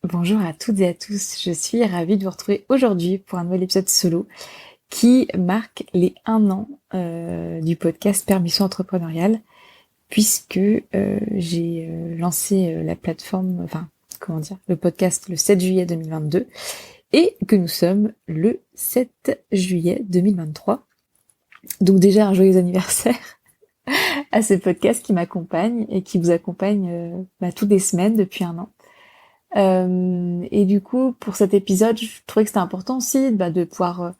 Bonjour à toutes et à tous, je suis ravie de vous retrouver aujourd'hui pour un nouvel épisode solo qui marque les 1 an du podcast Permission Entrepreneuriale puisque j'ai lancé la plateforme, enfin comment dire, le podcast le 7 juillet 2022 et que nous sommes le 7 juillet 2023. Donc déjà un joyeux anniversaire à ce podcast qui m'accompagne et qui vous accompagne toutes les semaines depuis 1 an. Et du coup, pour cet épisode, je trouvais que c'était important aussi de pouvoir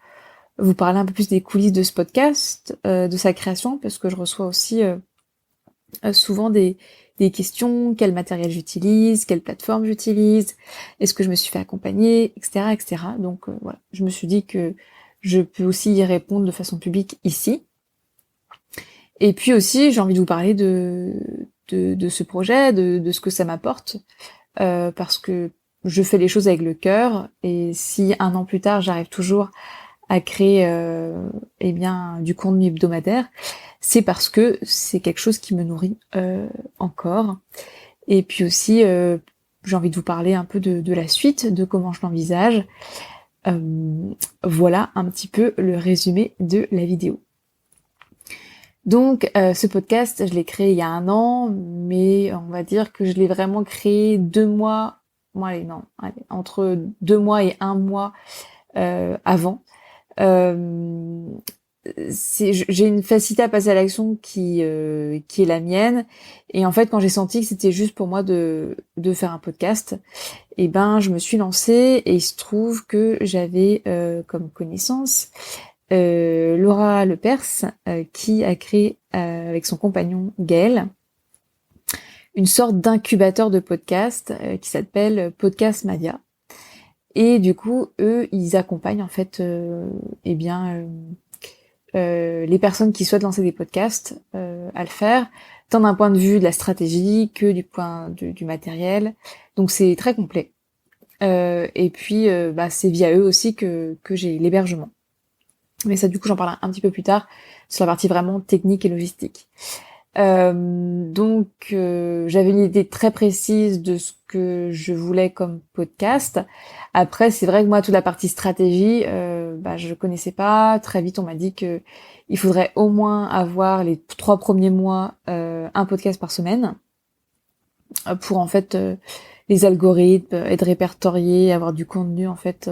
vous parler un peu plus des coulisses de ce podcast, de sa création, parce que je reçois aussi souvent des questions, quel matériel j'utilise, quelle plateforme j'utilise, est-ce que je me suis fait accompagner, etc., etc. Donc voilà, je me suis dit que je peux aussi y répondre de façon publique ici. Et puis aussi, j'ai envie de vous parler de ce projet, de ce que ça m'apporte, parce que je fais les choses avec le cœur, et si 1 an plus tard, j'arrive toujours à créer du contenu hebdomadaire, c'est parce que c'est quelque chose qui me nourrit encore. Et puis aussi, j'ai envie de vous parler un peu de la suite, de comment je l'envisage. Voilà un petit peu le résumé de la vidéo. Donc ce podcast, je l'ai créé il y a 1 an, mais on va dire que je l'ai vraiment créé 2 mois, entre 2 mois et 1 mois avant. Euh, j'ai une facilité à passer à l'action qui est la mienne, et en fait quand j'ai senti que c'était juste pour moi de faire un podcast, et ben je me suis lancée, et il se trouve que j'avais comme connaissance Laura Lepers, qui a créé avec son compagnon Gaël une sorte d'incubateur de podcast qui s'appelle Podcast Madia. Et du coup, eux, ils accompagnent en fait les personnes qui souhaitent lancer des podcasts à le faire, tant d'un point de vue de la stratégie que du point du matériel. Donc c'est très complet. Et puis c'est via eux aussi que j'ai l'hébergement. Mais ça, du coup, j'en parlerai un petit peu plus tard sur la partie vraiment technique et logistique. J'avais une idée très précise de ce que je voulais comme podcast. Après, c'est vrai que moi, toute la partie stratégie, je connaissais pas. Très vite, on m'a dit que il faudrait au moins avoir les 3 premiers mois un podcast par semaine pour en fait les algorithmes, être répertorié, avoir du contenu en fait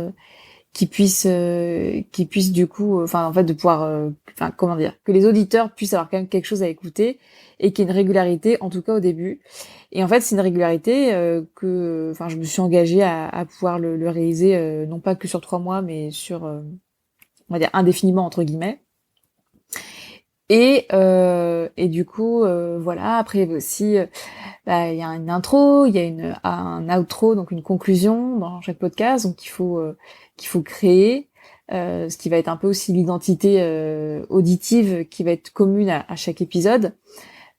qui puisse du coup de pouvoir comment dire, que les auditeurs puissent avoir quand même quelque chose à écouter, et qu'il y ait une régularité, en tout cas au début. Et en fait c'est une régularité que je me suis engagée à pouvoir le réaliser, non pas que sur 3 mois, mais sur on va dire indéfiniment entre guillemets. Et du coup voilà, après il y avait aussi il y a une intro, il y a un outro, donc une conclusion dans chaque podcast, donc qu'il faut créer, ce qui va être un peu aussi l'identité auditive qui va être commune à chaque épisode.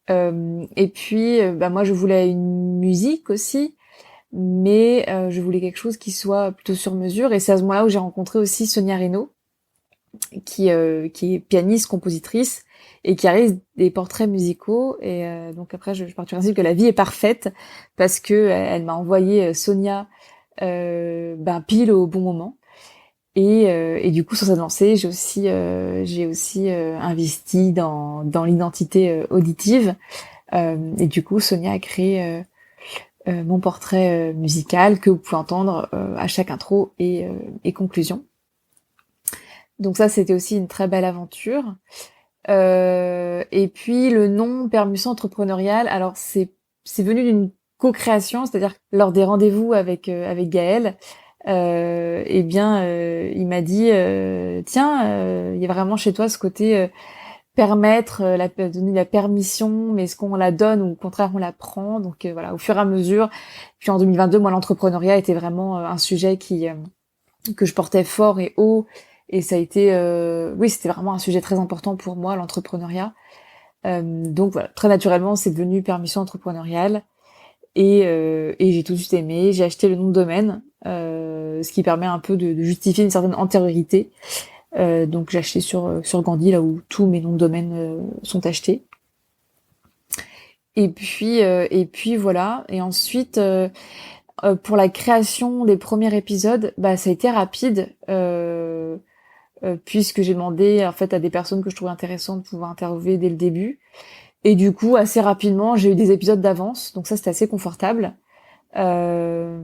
Et puis moi je voulais une musique aussi, mais je voulais quelque chose qui soit plutôt sur mesure, et c'est à ce moment-là où j'ai rencontré aussi Sonia Reynaud, qui est pianiste, compositrice, et qui réalise des portraits musicaux. Et donc après, je pars du principe que la vie est parfaite parce que elle m'a envoyé Sonia pile au bon moment. Et du coup, sur cette lancée, j'ai aussi investi dans l'identité auditive. Et du coup, Sonia a créé mon portrait musical que vous pouvez entendre à chaque intro et conclusion. Donc ça, c'était aussi une très belle aventure. Et puis le nom Permission Entrepreneuriale, alors c'est venu d'une co-création, c'est-à-dire lors des rendez-vous avec Gaël, il m'a dit tiens, il y a vraiment chez toi ce côté permettre, donner la permission, mais est-ce qu'on la donne ou au contraire on la prend? Donc voilà, au fur et à mesure. Puis en 2022, moi l'entrepreneuriat était vraiment un sujet que je portais fort et haut. Et ça a été, oui, c'était vraiment un sujet très important pour moi, l'entrepreneuriat. Donc voilà, très naturellement, c'est devenu Permission Entrepreneuriale. Et j'ai tout de suite aimé. J'ai acheté le nom de domaine, ce qui permet un peu de justifier une certaine antériorité. Donc j'ai acheté sur Gandhi, là où tous mes noms de domaine sont achetés. Et puis voilà. Et ensuite, pour la création des premiers épisodes, bah ça a été rapide, puisque j'ai demandé en fait à des personnes que je trouvais intéressantes de pouvoir interviewer dès le début. Et du coup, assez rapidement, j'ai eu des épisodes d'avance, donc ça c'était assez confortable. Euh,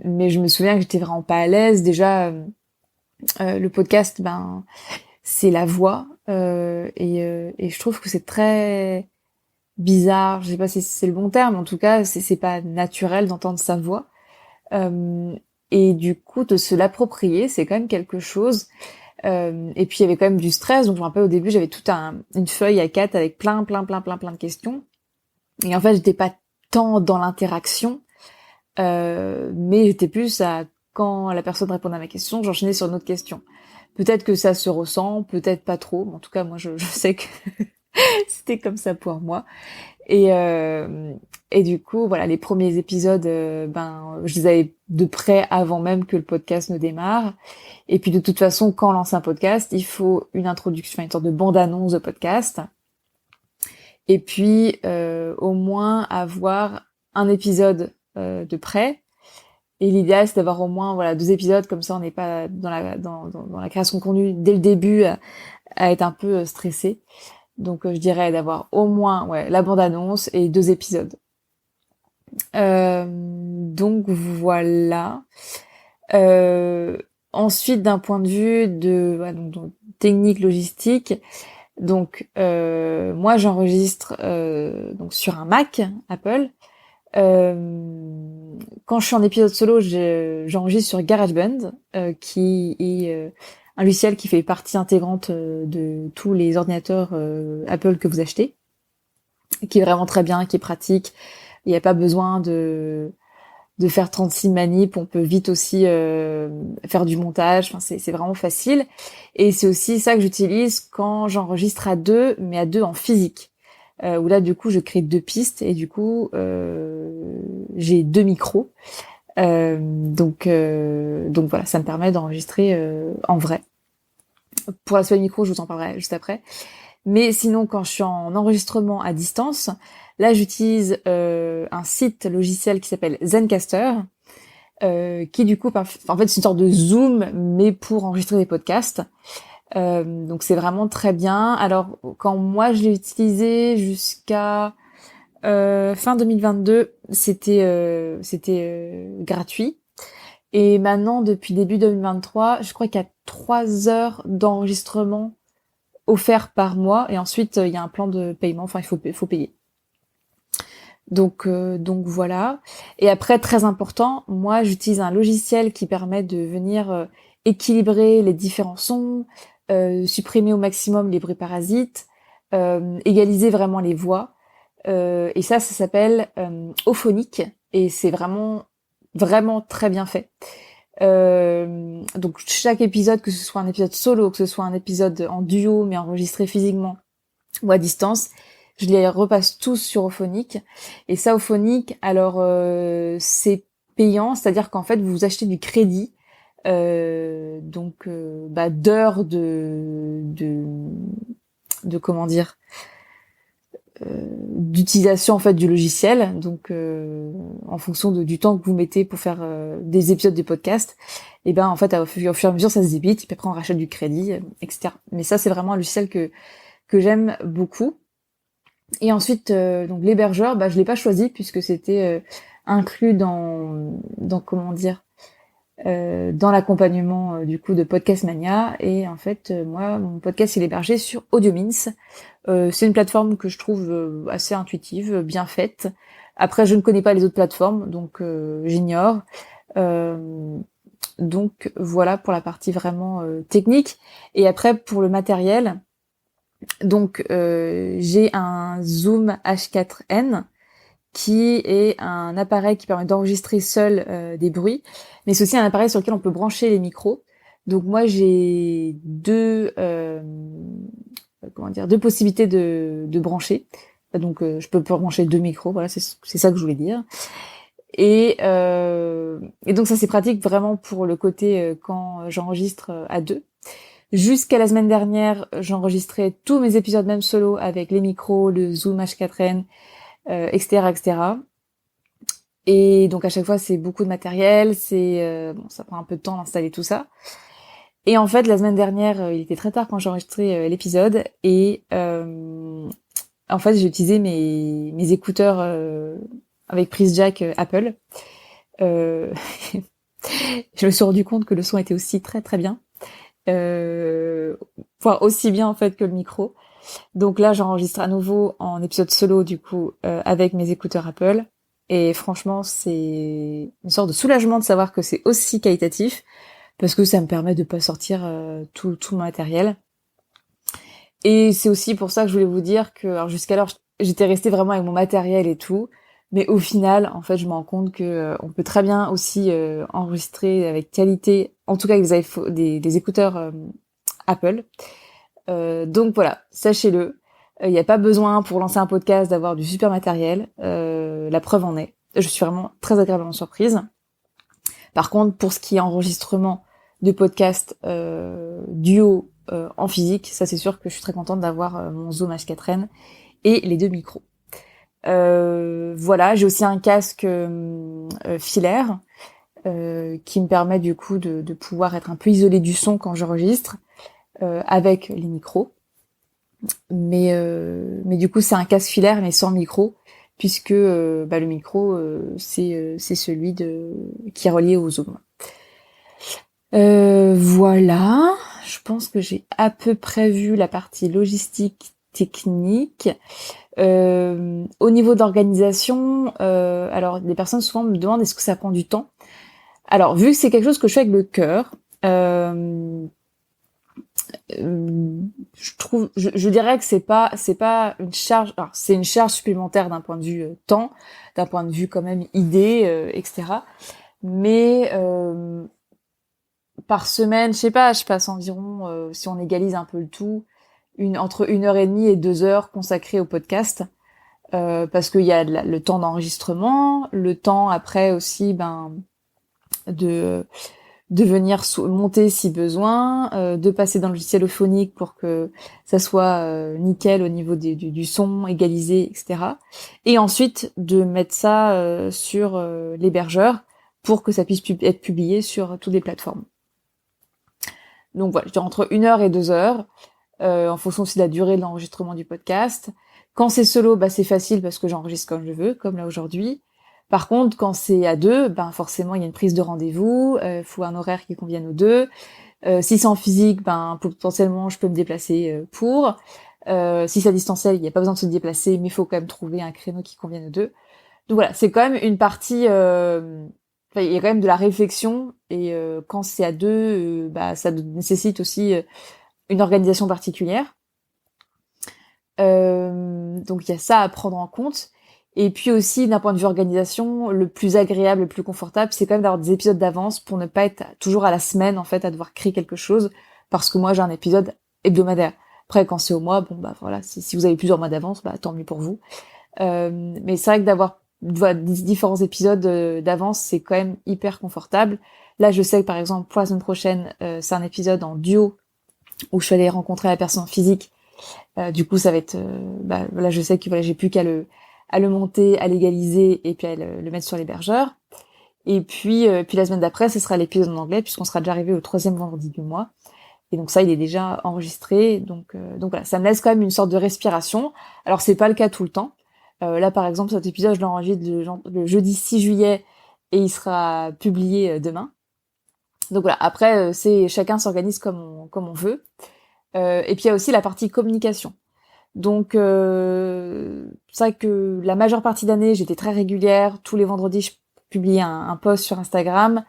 mais je me souviens que j'étais vraiment pas à l'aise. Déjà, le podcast, ben c'est la voix, et je trouve que c'est très bizarre. Je sais pas si c'est le bon terme, en tout cas, c'est pas naturel d'entendre sa voix. Euh, et du coup, de se l'approprier, c'est quand même quelque chose. Et puis il y avait quand même du stress, donc je me rappelle au début, j'avais toute une feuille A4 avec plein de questions. Et en fait, j'étais pas tant dans l'interaction, mais j'étais plus à quand la personne répondait à ma question, j'enchaînais sur une autre question. Peut-être que ça se ressent, peut-être pas trop, mais en tout cas, moi, je sais que c'était comme ça pour moi. Et, euh, et du coup, voilà, les premiers épisodes, ben, je les avais de près avant même que le podcast ne démarre. Et puis de toute façon, quand on lance un podcast, il faut une introduction, une sorte de bande-annonce de podcast. Et puis au moins avoir un épisode de près. Et l'idéal, c'est d'avoir au moins voilà 2 épisodes, comme ça on n'est pas dans la création de contenu dès le début à être un peu stressé. Donc je dirais d'avoir au moins la bande-annonce et 2 épisodes. Donc voilà. Euh, Ensuite, d'un point de vue de donc, technique logistique, donc moi j'enregistre donc sur un Mac Apple. Quand je suis en épisode solo, j'enregistre sur GarageBand, qui est un logiciel qui fait partie intégrante de tous les ordinateurs Apple que vous achetez, qui est vraiment très bien, qui est pratique. Il n'y a pas besoin de faire 36 manips, on peut vite aussi faire du montage, enfin c'est vraiment facile. Et c'est aussi ça que j'utilise quand j'enregistre à deux, mais à deux en physique. Où là du coup je crée 2 pistes et du coup j'ai 2 micros. Donc voilà, ça me permet d'enregistrer en vrai. Pour l'aspect micro, je vous en parlerai juste après. Mais sinon, quand je suis en enregistrement à distance, là j'utilise un site logiciel qui s'appelle Zencaster, qui du coup, en fait, c'est une sorte de Zoom, mais pour enregistrer des podcasts. Donc c'est vraiment très bien. Alors quand moi je l'ai utilisé jusqu'à fin 2022, c'était gratuit. Et maintenant, depuis début 2023, je crois qu'il y a 3 heures d'enregistrement offert par mois. Et ensuite, il y a un plan de paiement. Enfin, il faut payer. Donc voilà. Et après, très important, moi j'utilise un logiciel qui permet de venir équilibrer les différents sons, supprimer au maximum les bruits parasites, égaliser vraiment les voix. Et ça s'appelle Auphonic et c'est vraiment très bien fait. Donc chaque épisode, que ce soit un épisode solo, que ce soit un épisode en duo mais enregistré physiquement ou à distance, je les repasse tous sur Auphonic. Et ça, Auphonic, alors c'est payant, c'est-à-dire qu'en fait vous achetez du crédit, d'heures de comment dire, d'utilisation en fait du logiciel, donc en fonction du temps que vous mettez pour faire des épisodes de podcast, et ben en fait au fur et à mesure ça se débite, et puis après on rachète du crédit, etc. Mais ça c'est vraiment un logiciel que j'aime beaucoup. Et ensuite donc l'hébergeur, je l'ai pas choisi puisque c'était inclus dans comment dire, dans l'accompagnement du coup de Podcast Mania. Et en fait moi mon podcast il est hébergé sur Audiomins. C'est une plateforme que je trouve assez intuitive, bien faite. Après, je ne connais pas les autres plateformes, donc j'ignore. Euh, donc voilà pour la partie vraiment technique. Et après, pour le matériel, donc j'ai un Zoom H4n qui est un appareil qui permet d'enregistrer seul des bruits, mais c'est aussi un appareil sur lequel on peut brancher les micros. Donc moi j'ai deux possibilités de brancher. Donc je peux brancher 2 micros, voilà, c'est ça que je voulais dire. Et donc ça c'est pratique vraiment pour le côté quand j'enregistre à deux. Jusqu'à la semaine dernière, j'enregistrais tous mes épisodes même solo avec les micros, le Zoom H4n, etc., etc. Et donc à chaque fois c'est beaucoup de matériel, bon, ça prend un peu de temps d'installer tout ça. Et en fait la semaine dernière, il était très tard quand j'ai enregistré l'épisode et en fait j'ai utilisé mes écouteurs avec prise jack Apple. Euh, je me suis rendu compte que le son était aussi très très bien, enfin aussi bien en fait que le micro. Donc là, j'enregistre à nouveau en épisode solo du coup avec mes écouteurs Apple. Et franchement, c'est une sorte de soulagement de savoir que c'est aussi qualitatif parce que ça me permet de pas sortir tout mon matériel. Et c'est aussi pour ça que je voulais vous dire que alors jusqu'alors j'étais restée vraiment avec mon matériel et tout, mais au final, en fait, je me rends compte que on peut très bien aussi enregistrer avec qualité, en tout cas avec des écouteurs Apple. Donc voilà, sachez-le. Il n'y a pas besoin pour lancer un podcast d'avoir du super matériel. La preuve en est. Je suis vraiment très agréablement surprise. Par contre, pour ce qui est enregistrement de podcast duo en physique, ça c'est sûr que je suis très contente d'avoir mon Zoom H4n et les deux micros. Voilà, j'ai aussi un casque filaire qui me permet du coup de pouvoir être un peu isolé du son quand j'enregistre avec les micros. Mais du coup c'est un casque filaire mais sans micro puisque le micro c'est celui qui est relié au Zoom. Voilà, je pense que j'ai à peu près vu la partie logistique technique. Au niveau d'organisation, alors des personnes souvent me demandent est-ce que ça prend du temps. Alors vu que c'est quelque chose que je fais avec le cœur, je dirais que c'est pas une charge. Alors c'est une charge supplémentaire d'un point de vue temps, d'un point de vue quand même idée, etc. Mais par semaine, je sais pas, je passe environ, si on égalise un peu le tout, entre 1 heure et demie et 2 heures consacrées au podcast, parce qu'il y a le temps d'enregistrement, le temps après aussi, de venir monter si besoin, de passer dans le logiciel phonique pour que ça soit nickel au niveau du son, égalisé, etc. Et ensuite de mettre ça sur l'hébergeur pour que ça puisse être publié sur toutes les plateformes. Donc voilà, je dirais entre 1 heure et 2 heures, en fonction aussi de la durée de l'enregistrement du podcast. Quand c'est solo, c'est facile parce que j'enregistre comme je veux, comme là aujourd'hui. Par contre, quand c'est à deux, forcément il y a une prise de rendez-vous, faut un horaire qui convienne aux deux. Si c'est en physique, potentiellement je peux me déplacer pour. Si c'est à distanciel, il n'y a pas besoin de se déplacer, mais il faut quand même trouver un créneau qui convienne aux deux. Donc voilà, c'est quand même une partie. Il y a quand même de la réflexion et quand c'est à deux, ça nécessite aussi une organisation particulière. Donc il y a ça à prendre en compte. Et puis aussi, d'un point de vue organisation, le plus agréable, le plus confortable, c'est quand même d'avoir des épisodes d'avance pour ne pas être toujours à la semaine, en fait, à devoir créer quelque chose. Parce que moi, j'ai un épisode hebdomadaire. Après, quand c'est au mois, voilà, si vous avez plusieurs mois d'avance, tant mieux pour vous. Mais c'est vrai que d'avoir différents épisodes d'avance, c'est quand même hyper confortable. Là, je sais que par exemple, pour la semaine prochaine, c'est un épisode en duo où je suis allée rencontrer la personne physique. Du coup, ça va être... là, je sais que voilà, j'ai plus qu'à le monter, à l'égaliser et puis à le mettre sur l'hébergeur. Et puis la semaine d'après, ce sera l'épisode en anglais puisqu'on sera déjà arrivé au 3e vendredi du mois. Et donc ça, il est déjà enregistré. Donc voilà, ça me laisse quand même une sorte de respiration. Alors, c'est pas le cas tout le temps. Là, par exemple, cet épisode, je l'enregistre le jeudi 6 juillet et il sera publié demain. Donc voilà, après, chacun s'organise comme on veut. Et puis il y a aussi la partie communication. Donc c'est vrai que la majeure partie d'année, j'étais très régulière. Tous les vendredis, je publiais un post sur Instagram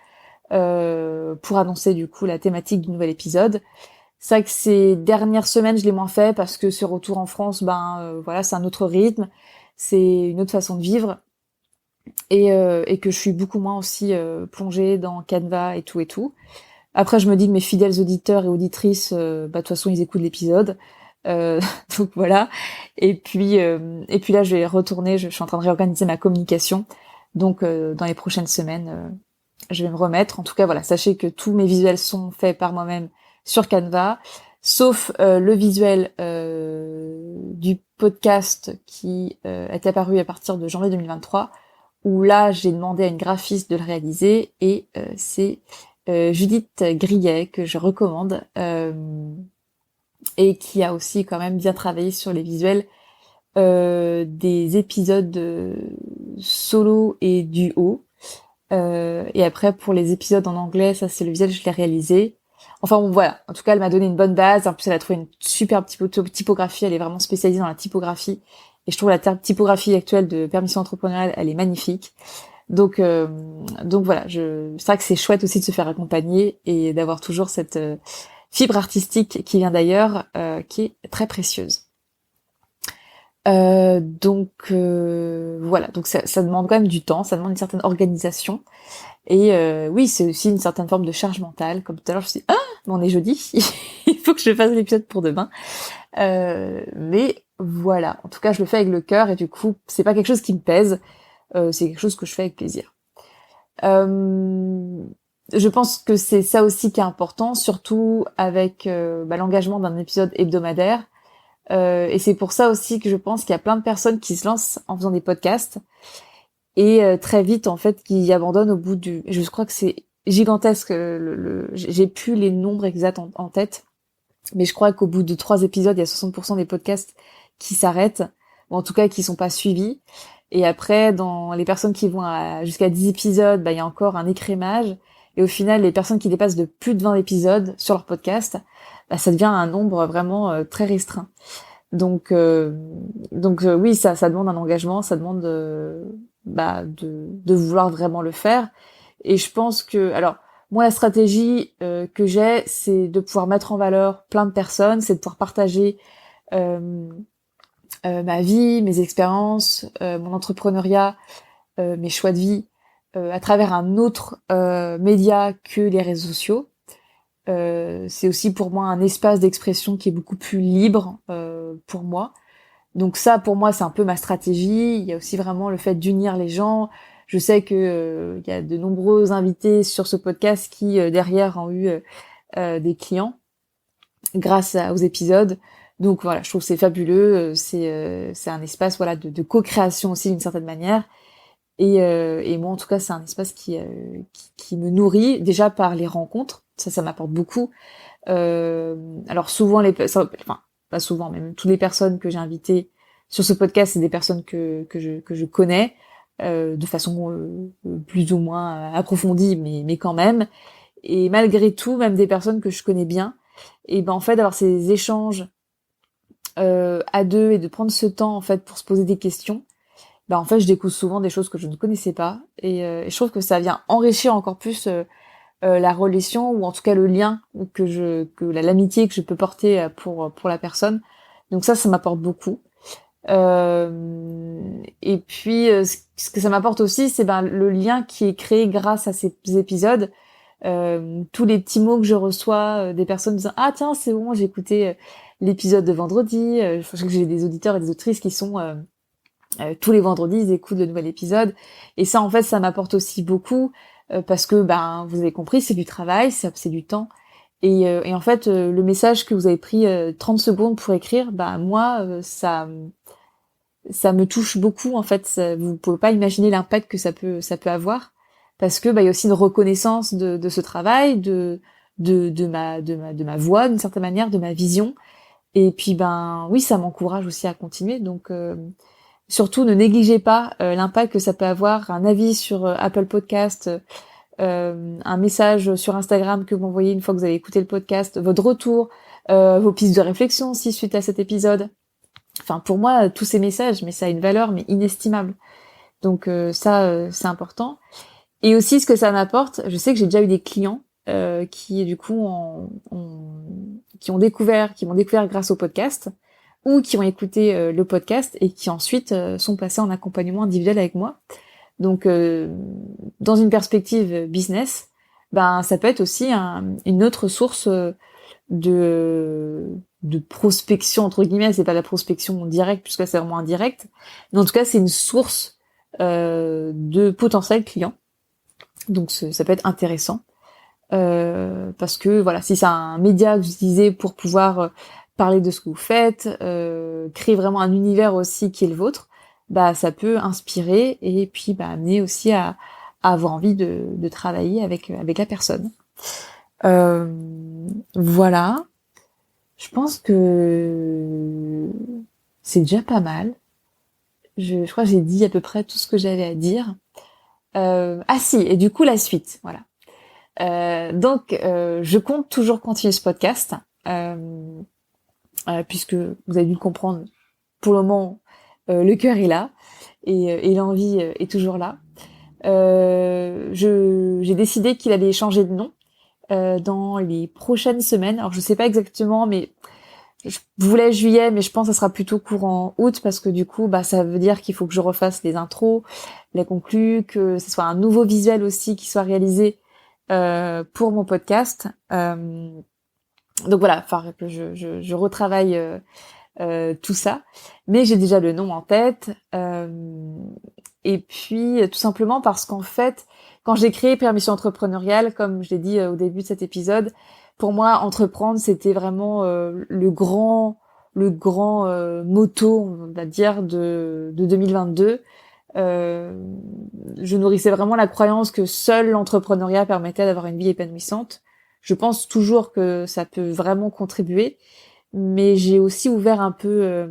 pour annoncer du coup la thématique du nouvel épisode. C'est vrai que ces dernières semaines, je l'ai moins fait parce que ce retour en France, voilà, c'est un autre rythme, c'est une autre façon de vivre et que je suis beaucoup moins aussi plongée dans Canva et tout et tout. Après, je me dis que mes fidèles auditeurs et auditrices, de toute façon, ils écoutent l'épisode. Donc voilà. Et puis là, je vais retourner. Je suis en train de réorganiser ma communication. Donc dans les prochaines semaines, je vais me remettre. En tout cas, voilà. Sachez que tous mes visuels sont faits par moi-même sur Canva, sauf le visuel du podcast qui est apparu à partir de janvier 2023, où là j'ai demandé à une graphiste de le réaliser, et c'est Judith Grillet que je recommande, et qui a aussi quand même bien travaillé sur les visuels des épisodes solo et duo. Et après pour les épisodes en anglais, ça c'est le visuel, je l'ai réalisé. Enfin bon voilà, en tout cas elle m'a donné une bonne base, en plus elle a trouvé une superbe typographie, elle est vraiment spécialisée dans la typographie, et je trouve la typographie actuelle de Permission Entrepreneuriale, elle est magnifique. Donc voilà, c'est vrai que c'est chouette aussi de se faire accompagner et d'avoir toujours cette fibre artistique qui vient d'ailleurs, qui est très précieuse. Voilà, donc ça demande quand même du temps, ça demande une certaine organisation, et oui, c'est aussi une certaine forme de charge mentale. Comme tout à l'heure, je me suis dit, ah, mais on est jeudi, il faut que je fasse l'épisode pour demain. Mais voilà, en tout cas, je le fais avec le cœur, et du coup, c'est pas quelque chose qui me pèse, c'est quelque chose que je fais avec plaisir. Je pense que c'est ça aussi qui est important, surtout avec l'engagement d'un épisode hebdomadaire. Et c'est pour ça aussi que je pense qu'il y a plein de personnes qui se lancent en faisant des podcasts, et très vite en fait qui abandonnent au bout du... Je crois que c'est gigantesque, j'ai plus les nombres exacts en tête, mais je crois qu'au bout de 3 épisodes, il y a 60% des podcasts qui s'arrêtent, ou en tout cas qui sont pas suivis. Et après, dans les personnes qui vont jusqu'à 10 épisodes, il y a encore un écrémage. Et au final, les personnes qui dépassent de plus de 20 épisodes sur leur podcast, ça devient un nombre vraiment très restreint. Donc oui, ça demande un engagement, ça demande de vouloir vraiment le faire. Et je pense que, alors, moi, la stratégie que j'ai, c'est de pouvoir mettre en valeur plein de personnes, c'est de pouvoir partager ma vie, mes expériences, mon entrepreneuriat, mes choix de vie, à travers un autre média que les réseaux sociaux. C'est aussi pour moi un espace d'expression qui est beaucoup plus libre pour moi. Donc ça, pour moi, c'est un peu ma stratégie. Il y a aussi vraiment le fait d'unir les gens. Je sais que il y a de nombreux invités sur ce podcast qui derrière ont eu des clients grâce aux épisodes. Donc voilà, je trouve que c'est fabuleux. C'est un espace voilà de co-création aussi d'une certaine manière. Et moi, en tout cas, c'est un espace qui me nourrit déjà par les rencontres. Ça m'apporte beaucoup. Alors souvent enfin pas souvent, mais même toutes les personnes que j'ai invitées sur ce podcast, c'est des personnes que je connais de façon plus ou moins approfondie, mais quand même. Et malgré tout, même des personnes que je connais bien, et ben en fait d'avoir ces échanges à deux, et de prendre ce temps en fait pour se poser des questions, en fait je découvre souvent des choses que je ne connaissais pas, et je trouve que ça vient enrichir encore plus la relation, ou en tout cas le lien l'amitié que je peux porter pour la personne. Donc ça m'apporte beaucoup. Et puis ce que ça m'apporte aussi, c'est le lien qui est créé grâce à ces épisodes. Tous les petits mots que je reçois des personnes disant ah tiens c'est bon, j'ai écouté l'épisode de vendredi. Je sais que j'ai des auditeurs et des auditrices qui sont tous les vendredis ils écoutent le nouvel épisode, et ça en fait ça m'apporte aussi beaucoup parce que vous avez compris, c'est du travail, c'est du temps, et en fait le message que vous avez pris 30 secondes pour écrire, moi ça me touche beaucoup en fait. Vous pouvez pas imaginer l'impact que ça peut avoir, parce que il y a aussi une reconnaissance de ce travail, de ma voix d'une certaine manière, de ma vision, et puis oui ça m'encourage aussi à continuer. Donc surtout, ne négligez pas l'impact que ça peut avoir, un avis sur Apple Podcast, un message sur Instagram que vous m'envoyez une fois que vous avez écouté le podcast, votre retour, vos pistes de réflexion aussi suite à cet épisode. Enfin, pour moi, tous ces messages, mais ça a une valeur mais inestimable. Donc c'est important. Et aussi, ce que ça m'apporte, je sais que j'ai déjà eu des clients qui, du coup, qui m'ont découvert grâce au podcast, ou qui ont écouté le podcast et qui ensuite sont passés en accompagnement individuel avec moi. Donc, dans une perspective business, ça peut être aussi une autre source de prospection, entre guillemets. C'est pas la prospection directe, puisque c'est vraiment indirect, mais en tout cas, c'est une source de potentiels clients. Donc, ça peut être intéressant. Parce que voilà, si c'est un média que vous utilisez pour pouvoir parler de ce que vous faites, créer vraiment un univers aussi qui est le vôtre, bah ça peut inspirer et puis bah amener aussi à avoir envie de travailler avec la personne. Euh, voilà, je pense que c'est déjà pas mal. Je crois que j'ai dit à peu près tout ce que j'avais à dire. Ah si, et du coup la suite, voilà. Donc je compte toujours continuer ce podcast, puisque vous avez dû le comprendre, pour le moment le cœur est là et l'envie est toujours là. J'ai décidé qu'il allait changer de nom dans les prochaines semaines. Alors je sais pas exactement, mais je voulais juillet, mais je pense que ça sera plutôt courant août parce que du coup, bah ça veut dire qu'il faut que je refasse les intros, les conclus, que ce soit un nouveau visuel aussi qui soit réalisé pour mon podcast. Donc voilà, enfin que je retravaille tout ça, mais j'ai déjà le nom en tête. Et puis tout simplement parce qu'en fait, quand j'ai créé Permission Entrepreneuriale, comme je l'ai dit au début de cet épisode, pour moi, entreprendre, c'était vraiment le grand motto, on va dire, de 2022. Euh, je nourrissais vraiment la croyance que seul l'entrepreneuriat permettait d'avoir une vie épanouissante. Je pense toujours que ça peut vraiment contribuer, mais j'ai aussi ouvert un peu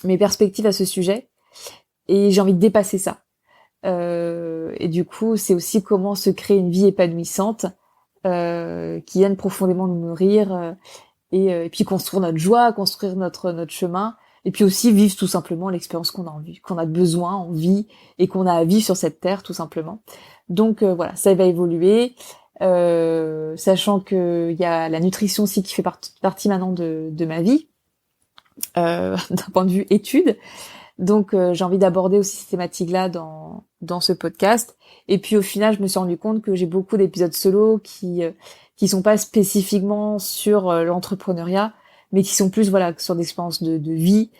mes perspectives à ce sujet et j'ai envie de dépasser ça. Et du coup, c'est aussi comment se créer une vie épanouissante qui vienne profondément nous nourrir et puis construire notre joie, construire notre chemin et puis aussi vivre tout simplement l'expérience qu'on a envie, qu'on a besoin, envie et qu'on a à vivre sur cette terre tout simplement. Donc voilà, ça va évoluer. Sachant que il y a la nutrition aussi qui fait partie maintenant de ma vie, d'un point de vue études. Donc j'ai envie d'aborder aussi ces thématiques-là dans ce podcast. Et puis au final, je me suis rendu compte que j'ai beaucoup d'épisodes solo qui sont pas spécifiquement sur l'entrepreneuriat, mais qui sont plus voilà sur des expériences de vie,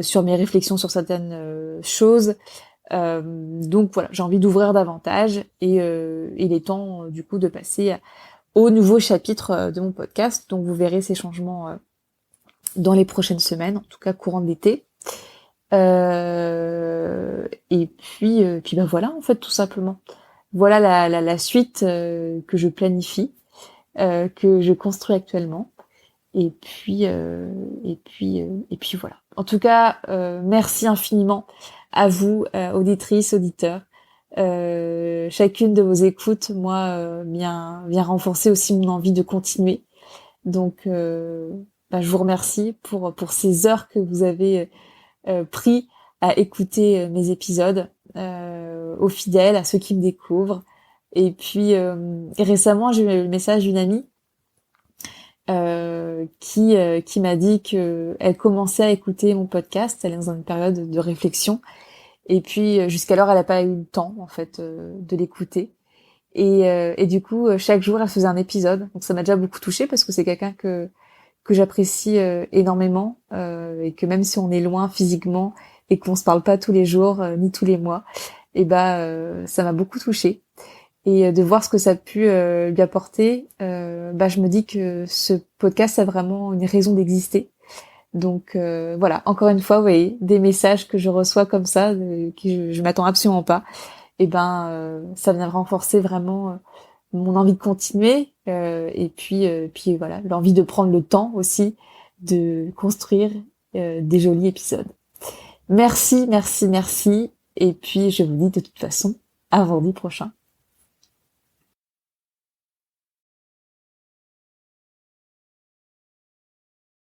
sur mes réflexions sur certaines choses. Donc voilà, j'ai envie d'ouvrir davantage et il est temps du coup de passer au nouveau chapitre de mon podcast. Donc vous verrez ces changements dans les prochaines semaines, en tout cas courant de l'été. Et puis bah voilà en fait tout simplement. Voilà la suite que je planifie, que je construis actuellement. Et puis voilà. En tout cas, merci infiniment à vous, auditrices, auditeurs. Chacune de vos écoutes, moi, vient renforcer aussi mon envie de continuer. Donc, bah, je vous remercie pour ces heures que vous avez pris à écouter mes épisodes, aux fidèles, à ceux qui me découvrent. Et puis récemment, j'ai eu le message d'une amie qui m'a dit que elle commençait à écouter mon podcast. Elle est dans une période de réflexion. Et puis jusqu'alors, elle n'a pas eu le temps en fait de l'écouter. Et du coup, chaque jour, elle faisait un épisode. Donc ça m'a déjà beaucoup touchée parce que c'est quelqu'un que j'apprécie énormément et que même si on est loin physiquement et qu'on se parle pas tous les jours ni tous les mois, et ça m'a beaucoup touchée et de voir ce que ça a pu lui apporter, je me dis que ce podcast a vraiment une raison d'exister. Donc voilà, encore une fois, vous voyez, des messages que je reçois comme ça, qui je m'attends absolument pas, ça vient renforcer vraiment mon envie de continuer et puis voilà l'envie de prendre le temps aussi de construire des jolis épisodes. Merci, merci, merci et puis je vous dis de toute façon à vendredi prochain.